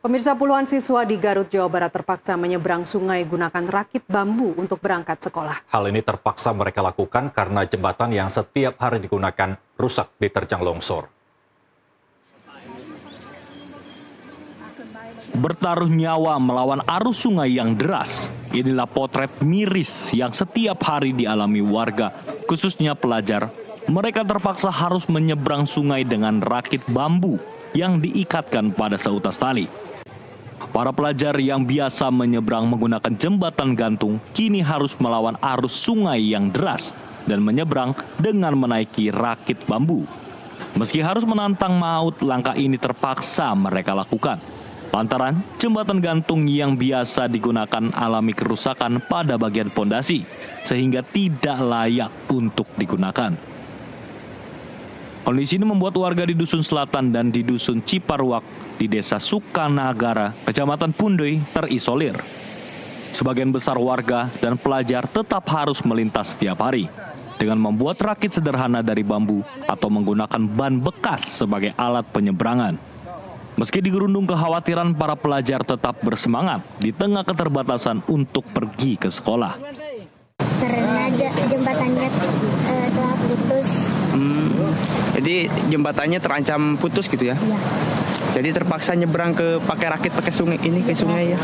Pemirsa, puluhan siswa di Garut, Jawa Barat terpaksa menyeberang sungai gunakan rakit bambu untuk berangkat sekolah. Hal ini terpaksa mereka lakukan karena jembatan yang setiap hari digunakan rusak diterjang longsor. Bertaruh nyawa melawan arus sungai yang deras. Inilah potret miris yang setiap hari dialami warga, khususnya pelajar. Mereka terpaksa harus menyeberang sungai dengan rakit bambu yang diikatkan pada seutas tali. Para pelajar yang biasa menyeberang menggunakan jembatan gantung kini harus melawan arus sungai yang deras dan menyeberang dengan menaiki rakit bambu. Meski harus menantang maut, langkah ini terpaksa mereka lakukan. Lantaran jembatan gantung yang biasa digunakan alami kerusakan pada bagian pondasi, sehingga tidak layak untuk digunakan. Kondisi ini membuat warga di Dusun Selatan dan di Dusun Ciparwak di Desa Sukanagara, Kecamatan Pundoy terisolir. Sebagian besar warga dan pelajar tetap harus melintas setiap hari dengan membuat rakit sederhana dari bambu atau menggunakan ban bekas sebagai alat penyeberangan. Meski digerundung kekhawatiran, para pelajar tetap bersemangat di tengah keterbatasan untuk pergi ke sekolah. Karena jembatannya telah putus. Jadi jembatannya terancam putus gitu ya? Iya. Jadi terpaksa nyebrang pakai rakit pakai sungai ini ke sungai ya?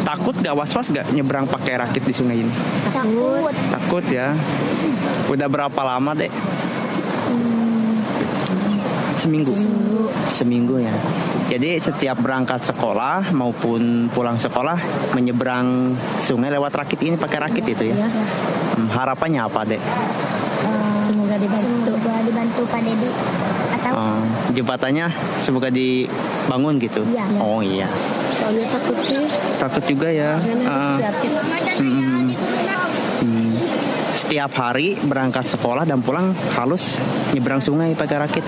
Takut gak, was-was gak nyebrang pakai rakit di sungai ini? Takut. Takut ya. Udah berapa lama dek? Seminggu ya. Jadi setiap berangkat sekolah maupun pulang sekolah menyeberang sungai lewat rakit ini, pakai rakit itu ya. Harapannya apa dek? Semoga dibantu Pak Dedi atau jembatannya semoga dibangun gitu. Iya. Oh iya. Soalnya takut sih. Takut juga ya. Setiap hari berangkat sekolah dan pulang harus nyebrang sungai pakai rakit.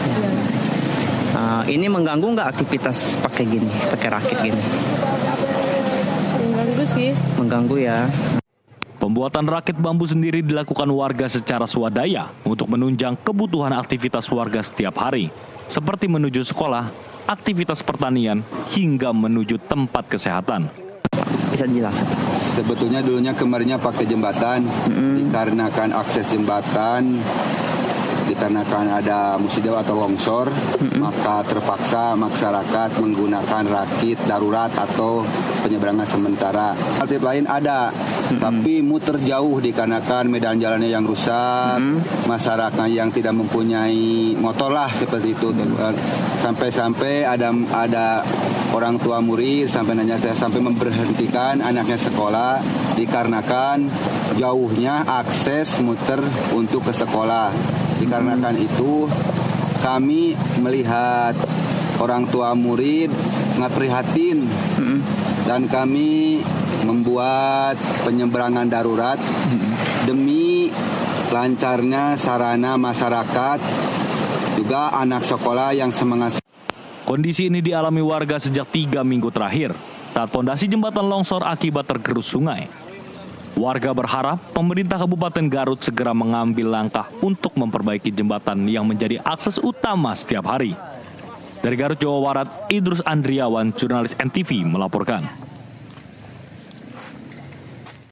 Ini mengganggu nggak aktivitas pakai gini, pakai rakit gini? Mengganggu sih. Mengganggu ya. Pembuatan rakit bambu sendiri dilakukan warga secara swadaya untuk menunjang kebutuhan aktivitas warga setiap hari, seperti menuju sekolah, aktivitas pertanian, hingga menuju tempat kesehatan. Bisa dijelaskan? Sebetulnya dulunya kemarinnya pakai jembatan, dikarenakan akses jembatan, dikarenakan ada musibah atau longsor, maka terpaksa masyarakat menggunakan rakit darurat atau penyeberangan sementara. Alternatif lain ada, tapi muter jauh dikarenakan medan jalannya yang rusak, masyarakat yang tidak mempunyai motor lah seperti itu. Sampai-sampai ada orang tua murid sampai memberhentikan anaknya sekolah dikarenakan jauhnya akses muter untuk ke sekolah. Dikarenakan itu kami melihat orang tua murid sangat prihatin dan kami membuat penyeberangan darurat demi lancarnya sarana masyarakat juga anak sekolah yang semangat. Kondisi ini dialami warga sejak 3 minggu terakhir saat pondasi jembatan longsor akibat tergerus sungai. Warga berharap pemerintah Kabupaten Garut segera mengambil langkah untuk memperbaiki jembatan yang menjadi akses utama setiap hari. Dari Garut, Jawa Barat, Idrus Andriawan, jurnalis NTV melaporkan.